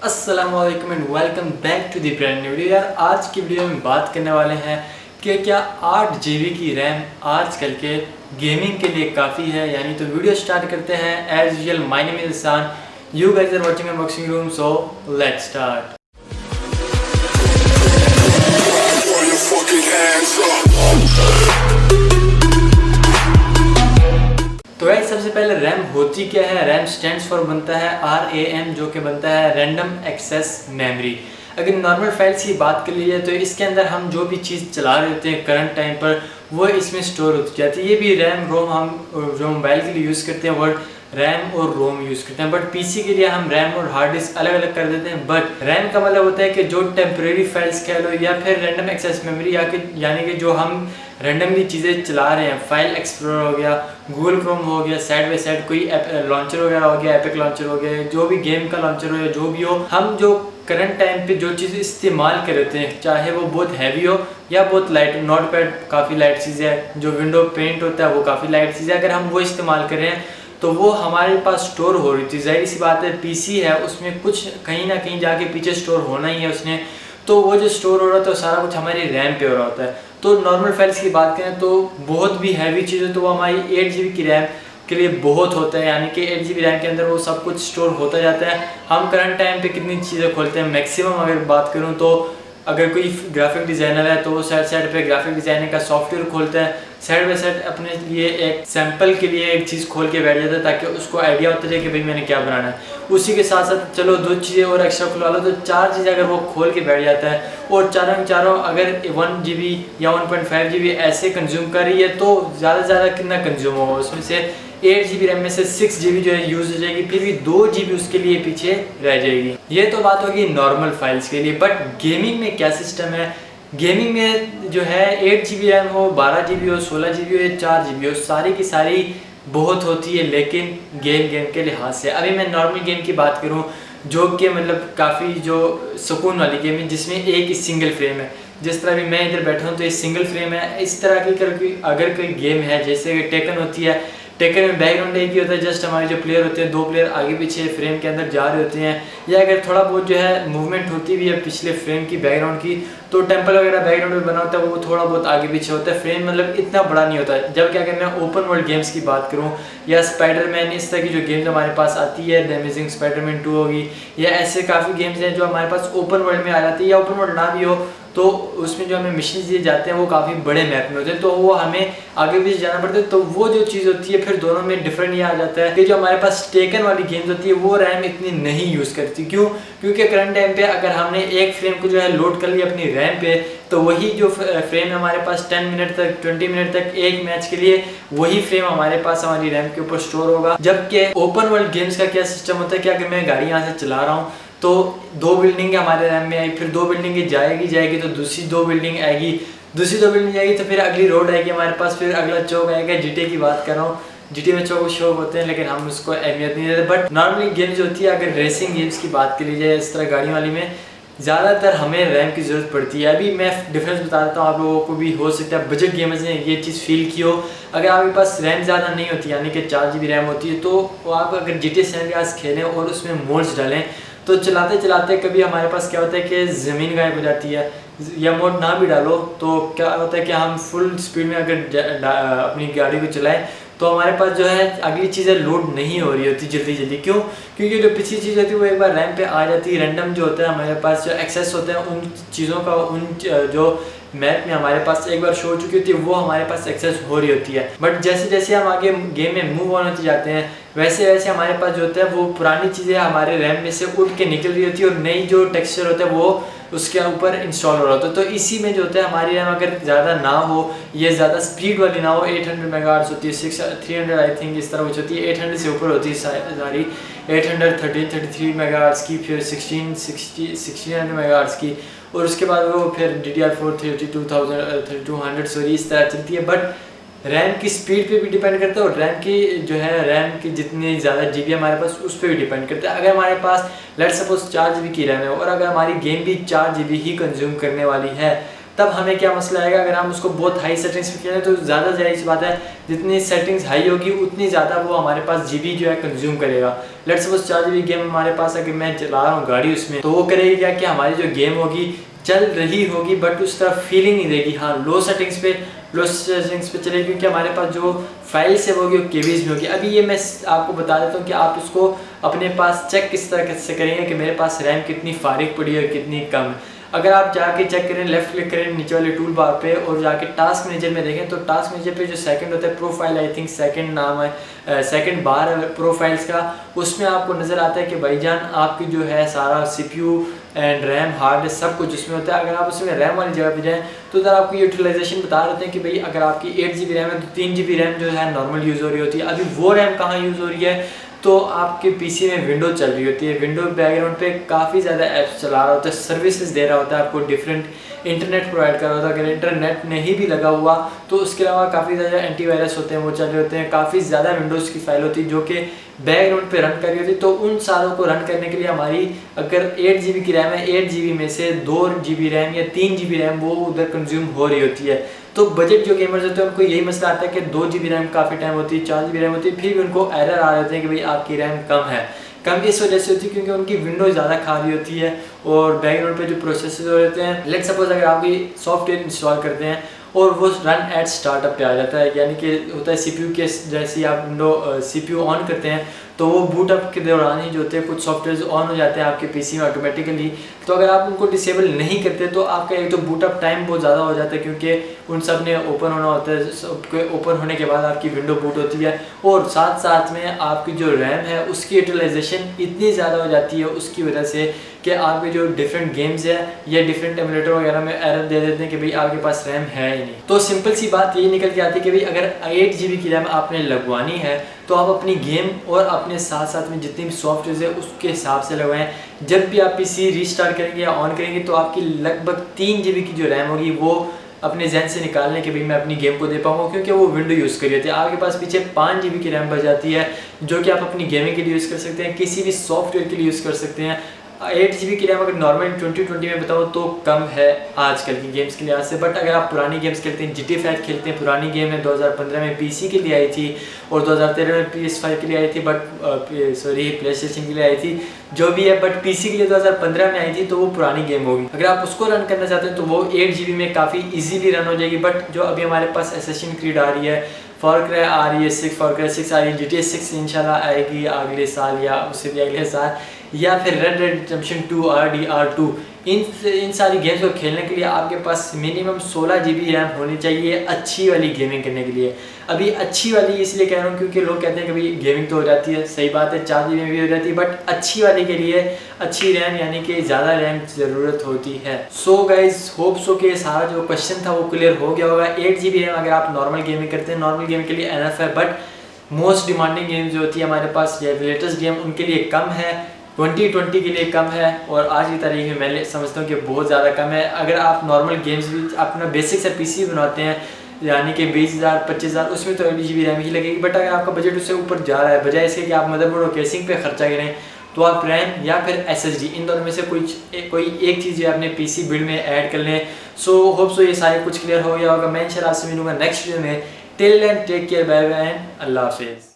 अस्सलामुअलैकुम and welcome back to the brand new video. यार आज की वीडियो में बात करने वाले हैं कि क्या 8 GB की रैम आजकल के गेमिंग के लिए काफ़ी है। यानी तो वीडियो स्टार्ट करते हैं। As usual my name is Hasan, you guys are watching unboxing room, so let's start. तो यार सबसे पहले रैम होती क्या है। रैम स्टैंड्स फॉर बनता है RAM, जो कि बनता है रैंडम एक्सेस मेमोरी। अगर नॉर्मल फाइल्स की बात कर लीजिए तो इसके अंदर हम जो भी चीज़ चला रहे होते हैं करंट टाइम पर वो इसमें स्टोर होती जाती है। ये भी रैम रोम हम जो मोबाइल के लिए यूज़ करते हैं वर्ड रैम और रोम यूज़ करते हैं, बट पीसी के लिए हम रैम और हार्ड डिस्क अलग अलग कर देते हैं। बट रैम का मतलब होता है कि जो टेम्प्रेरी फाइल्स कह लो या फिर रैंडम एक्सेस मेमोरी यानी कि जो हम रैंडमली चीज़ें चला रहे हैं, फाइल एक्सप्लोरर हो गया, गूगल क्रोम हो गया, साइड बाई साइड कोई लॉन्चर वगैरह हो गया, एपिक लॉन्चर हो गया, जो भी गेम का लॉन्चर हो या जो भी हो, हम जो करंट टाइम पे जो चीज़ इस्तेमाल कर रहे हैं चाहे वो बहुत हैवी हो या बहुत लाइट, नोट पैड काफ़ी लाइट चीज़ है, जो विंडो पेंट होता है वो काफ़ी लाइट चीज़ है, अगर हम वो इस्तेमाल कर रहे हैं तो वो हमारे पास स्टोर हो रही थी। जाहिर सी बात है पीसी है, उसमें कुछ कहीं ना कहीं जाके पीछे स्टोर होना ही है उसने, तो वो जो स्टोर हो रहा था तो सारा कुछ हमारी रैम पे हो रहा होता है। तो नॉर्मल फाइल्स की बात करें तो बहुत भी हैवी चीज़ है तो वो हमारी 8 GB की रैम के लिए बहुत होता है। यानी कि 8 GB रैम के अंदर वो सब कुछ स्टोर होता जाता है। हम करंट टाइम पे कितनी चीज़ें खोलते हैं, मैक्सिमम अगर बात करूँ तो अगर कोई ग्राफिक डिज़ाइनर है तो वो साइड पे ग्राफिक डिज़ाइनिंग का सॉफ्टवेयर खोलता है, साइड बाई साइड अपने लिए एक सैंपल के लिए एक चीज़ खोल के बैठ जाता है ताकि उसको आइडिया होता जाए कि भाई मैंने क्या बनाना है। उसी के साथ साथ चलो 2 चीज़ें और एक्स्ट्रा खुलवा लो तो 4 चीज़ें अगर वो खोल के बैठ जाता है और चारों अगर 1 GB या 1.5 GB ऐसे कंज्यूम कर रही है तो ज़्यादा से ज़्यादा कितना कंज्यूम होगा, उसमें से 8 GB रैम में से 6 GB जो है यूज़ हो जाएगी, फिर भी 2 GB उसके लिए पीछे रह जाएगी। ये तो बात होगी नॉर्मल फाइल्स के लिए। बट गेमिंग में क्या सिस्टम है, गेमिंग में जो है 8 GB रैम हो, 12 GB हो, 16 GB हो या 4 GB हो, सारी की सारी बहुत होती है लेकिन गेम के लिहाज से। अभी मैं नॉर्मल गेम की बात करूं जो कि मतलब काफ़ी जो सुकून वाली गेम है जिसमें एक ही सिंगल फ्रेम है, जिस तरह भी मैं इधर बैठा हूं तो ये सिंगल फ्रेम है। इस तरह की अगर कोई गेम है जैसे टेकन होती है, टेकन में बैकग्राउंड एक ही होता है, जस्ट हमारे जो प्लेयर होते हैं 2 प्लेयर आगे पीछे फ्रेम के अंदर जा रहे होते हैं, या अगर थोड़ा बहुत जो है मूवमेंट होती भी है पिछले फ्रेम की बैकग्राउंड की तो टेम्पल वगैरह बैकग्राउंड में बना होता है वो थोड़ा बहुत आगे पीछे होता है, फ्रेम मतलब इतना बड़ा नहीं होता है। जब क्या अगर मैं ओपन वर्ल्ड गेम्स की बात करूं या स्पाइडरमैन, इस तरह की जो गेम्स हमारे पास आती है, द अमेजिंग स्पाइडरमैन 2 होगी, या ऐसे काफ़ी गेम्स हैं जो हमारे पास ओपन वर्ल्ड में आ जाती है, या ओपन वर्ल्ड ना भी हो तो उसमें जो हमें मिशन दिए जाते हैं वो काफ़ी बड़े मैप में होते हैं तो वो हमें आगे भी जाना पड़ता है। तो वो जो चीज़ होती है फिर दोनों में डिफरेंट ये आ जाता है कि जो हमारे पास टेकन वाली गेम्स होती है वो रैम इतनी नहीं यूज़ करती। क्यों? क्योंकि करंट टाइम पे अगर हमने एक फ्रेम को जो है लोड कर लिया अपनी रैम पे तो वही जो फ्रेम है हमारे पास 10 मिनट तक 20 मिनट तक एक मैच के लिए वही फ्रेम हमारे पास हमारी रैम के ऊपर स्टोर होगा। जबकि ओपन वर्ल्ड गेम्स का क्या सिस्टम होता है कि अगर मैं गाड़ी यहाँ से चला रहा हूँ तो 2 बिल्डिंग हमारे रैम में आई, फिर 2 बिल्डिंग जाएगी तो दूसरी 2 बिल्डिंग आएगी, दूसरी 2 बिल्डिंग आएगी तो फिर अगली रोड आएगी हमारे पास, फिर अगला चौक आएगा। जीटी की बात कर रहा हूँ, जीटी में चौक शौक होते हैं लेकिन हम उसको अहमियत नहीं देते। बट नॉर्मली गेम्स होती है, अगर रेसिंग गेम्स की बात कर ली जाए इस तरह गाड़ी वाली में ज़्यादातर हमें रैम की ज़रूरत पड़ती है। अभी मैं डिफरेंस बता देता हूँ, आप लोगों को भी हो सकता है बजट गेमर्स ने ये चीज़ फील की हो। अगर आपके पास रैम ज़्यादा नहीं होती यानी कि 4 GB रैम होती है तो आप अगर GTA सैन अंद्रेआस खेलें और उसमें मोड्स डालें तो चलाते चलाते कभी हमारे पास क्या होता है कि ज़मीन गायब हो जाती है, या मोड ना भी डालो तो क्या होता है कि हम फुल स्पीड में अगर अपनी गाड़ी को चलाएं तो हमारे पास जो है अगली चीज़ें लोड नहीं हो रही होती जल्दी। क्यों? क्योंकि जो पिछली चीज़ होती है वो एक बार रैम पे आ जाती है। रैंडम जो होता है हमारे पास जो एक्सेस होते हैं उन चीज़ों का उन जो मैप में हमारे पास एक बार शो हो चुकी होती है वो हमारे पास एक्सेस हो रही होती है। बट जैसे जैसे हम आगे गेम में मूव ऑन होते जाते हैं वैसे वैसे हमारे पास जो होता है वो पुरानी चीज़ें हमारे रैम में से उड़ के निकल रही होती है और नई जो टेक्सचर होता है वो उसके ऊपर इंस्टॉल हो रहा होता है। तो इसी में जो होता है हमारी रैम अगर ज़्यादा ना हो, ये ज़्यादा स्पीड वाली ना हो, 800 मेगाहर्ट्ज़ होती है, 300 आई थिंक इस तरह कुछ होती है, 800 से ऊपर होती है सारी, 833 मेगाहर्ट्ज़ की, फिर 1600 मेगाहर्ट्ज़ की, और उसके बाद वो फिर DDR4 3200 सॉरी इस तरह चलती है। बट रैम की स्पीड पे भी डिपेंड करता है और रैम की जो है रैम की जितनी ज़्यादा GB हमारे पास उस पर भी डिपेंड करता है। अगर हमारे पास लेट्स सपोज 4 GB की रैम है और अगर हमारी गेम भी 4 GB ही कंज्यूम करने वाली है तब हमें क्या मसला आएगा, अगर हम उसको बहुत हाई सेटिंग्स पे खेलें तो ज़्यादा जाहिर सी बात है जितनी सेटिंग्स हाई होगी उतनी ज़्यादा वो हमारे पास जीबी जो है कंज्यूम करेगा। लेट्स सपोज 4 GB गेम हमारे पास है कि मैं चला रहा हूँ गाड़ी उसमें, तो वो करेगी क्या कि हमारी जो गेम होगी चल रही होगी बट उस तरह फीलिंग नहीं देगी। हाँ, लो सेटिंग्स पे चलेगी क्योंकि हमारे पास जो फाइल्स है वो होगी केबीज में होगी। अभी ये मैं आपको बता देता हूँ कि आप इसको अपने पास चेक किस तरह से करेंगे कि मेरे पास रैम कितनी फारिग पड़ी है और कितनी कम है। अगर आप जाके चेक करें, लेफ्ट क्लिक करें नीचे वाले टूल बार पे और जाके टास्क मैनेजर में देखें, तो टास्क मैनेजर पे जो सेकंड होता है प्रोफाइल, आई थिंक सेकंड नाम है, सेकंड बार है प्रोफाइल्स का, उसमें आपको नज़र आता है कि भाईजान आपकी जो है सारा CPU एंड रैम हार्ड सब कुछ उसमें होता है। अगर आप उसमें रैम वाली जगह पे जाएँ तो उधर आपको यूटिलाइजेशन बता देते हैं कि भाई अगर आपकी 8 GB रैम है तो 3 GB रैम जो है नॉर्मल यूज़ हो रही होती है। अभी वो रैम कहाँ यूज़ हो रही है, तो आपके पीसी में विंडो चल रही होती है, विंडो बैकग्राउंड पे काफ़ी ज़्यादा ऐप्स चला रहा होता है, सर्विसेज दे रहा होता है आपको, डिफरेंट इंटरनेट प्रोवाइड कर रहा होता है। अगर इंटरनेट नहीं भी लगा हुआ तो उसके अलावा काफ़ी ज़्यादा एंटीवायरस होते हैं वो चल रहे होते हैं, काफ़ी ज़्यादा विंडोज़ की फाइल होती है जो कि बैकग्राउंड पे रन कर रही होती है। तो उन सारों को रन करने के लिए हमारी अगर 8 GB की रैम है, 8 GB में से 2 GB रैम या 3 GB रैम वो उधर कंज्यूम हो रही होती है। तो बजट जो गेमर्स होते हैं उनको यही मसला आता है कि 2 GB रैम काफ़ी टाइम होती है, 4 GB रैम होती है, फिर भी उनको एरर आ जाते हैं कि भाई आपकी रैम कम है। कम इस वजह से होती है क्योंकि उनकी विंडो ज़्यादा खा रही होती है और बैकग्राउंड पे जो प्रोसेसर होते हैं, लेट्स सपोज अगर आप कोई सॉफ्टवेयर इंस्टॉल करते हैं और वो रन एट स्टार्टअप पे आ जाता है, यानी कि होता है CPU के जैसे ही आप विंडो CPU ऑन करते हैं तो वो बूटअप के दौरान ही जो होते हैं कुछ सॉफ्टवेयर ऑन हो जाते हैं आपके पीसी में ऑटोमेटिकली। तो अगर आप उनको डिसेबल नहीं करते तो आपका एक तो बूटअप टाइम बहुत ज़्यादा हो जाता है क्योंकि उन सब ने ओपन होना होता है, सबके ओपन होने के बाद आपकी विंडो बूट होती है और साथ साथ में आपकी जो रैम है उसकी यूटिलाइजेशन इतनी ज़्यादा हो जाती है उसकी वजह से कि आपके जो डिफरेंट गेम्स है या डिफरेंट एमुलेटर वगैरह में एरर दे देते हैं कि भाई आपके पास रैम है ही नहीं। तो सिंपल सी बात यही निकल के आती है कि भाई अगर 8 GB की रैम आपने लगवानी है तो आप अपनी गेम और अपने साथ साथ में जितनी भी सॉफ्टवेयर है उसके हिसाब से लगवाएं। जब भी आप PC रीस्टार्ट करेंगे या ऑन करेंगे तो आपकी लगभग 3 GB की जो रैम होगी वो अपने जहन से निकालने के भाई मैं अपनी गेम को दे पाऊँगा क्योंकि वो विंडो यूज़ करी होती है। आपके पास पीछे 5 GB की रैम बच जाती है जो कि आप अपनी गेमिंग के लिए यूज़ कर सकते हैं, किसी भी सॉफ्टवेयर के लिए यूज़ कर सकते हैं। 8 GB की रैम अगर नॉर्मल 2020 में बताओ तो कम है आजकल की गेम्स के लिहाज से, बट अगर आप पुरानी गेम्स खेलते हैं, GTA 5 खेलते हैं, पुरानी गेम है 2015 में PC के लिए आई थी और 2013 में PS5 के लिए आई थी, बट सॉरी PlayStation के लिए आई थी, जो भी है, बट PC के लिए 2015 में आई थी तो वो पुरानी गेम होगी। अगर आप उसको रन करना चाहते हैं तो वो 8 GB में काफ़ी ईजीली रन हो जाएगी। बट जो अभी हमारे पास Assassin's Creed आ रही है, फार क्राई आ रही है 6, फार क्राई 6 आ रही है, GTA 6 इंशाल्लाह आएगी अगले साल या उससे भी अगले साल, या फिर रेड डेड रिडेम्पशन 2 RDR2, इन सारी गेम्स को खेलने के लिए आपके पास मिनिमम 16 GB रैम होनी चाहिए अच्छी वाली गेमिंग करने के लिए। अभी अच्छी वाली इसलिए कह रहा हूँ क्योंकि लोग कहते हैं कि भाई गेमिंग तो हो जाती है, सही बात है, 4 GB में भी हो जाती है, बट अच्छी वाली के लिए अच्छी रैम यानी कि ज़्यादा रैम ज़रूरत होती है। सो गाइज होप सो कि सारा जो क्वेश्चन था वो क्लियर हो गया होगा। 8 GB रैम अगर आप नॉर्मल गेमिंग करते हैं, नॉर्मल गेमिंग के लिए एनफ है, बट मोस्ट डिमांडिंग गेम जो होती है हमारे पास या लेटेस्ट गेम उनके लिए कम है, 2020 के लिए कम है और आज की तारीख में मैं समझता हूँ कि बहुत ज़्यादा कम है। अगर आप नॉर्मल गेम्स भी अपना बेसिक से PC बनाते हैं यानी कि 20,000 25,000 उसमें तो 8 GB रैम ही लगेगी, बट अगर आपका बजट उससे ऊपर जा रहा है, बजाय इसके कि आप मदरबोर्ड और केसिंग पे खर्चा करें तो आप रैम या फिर SSD इन दोनों में से कोई एक चीज़ अपने PC बिल्ड में ऐड कर लें। सो होप सो ये सारे कुछ क्लियर हो गया होगा। मैं इंशाल्लाह आपसे मिलूंगा नेक्स्ट वीडियो में। Till then take care, bye bye and अल्लाह हाफिज़।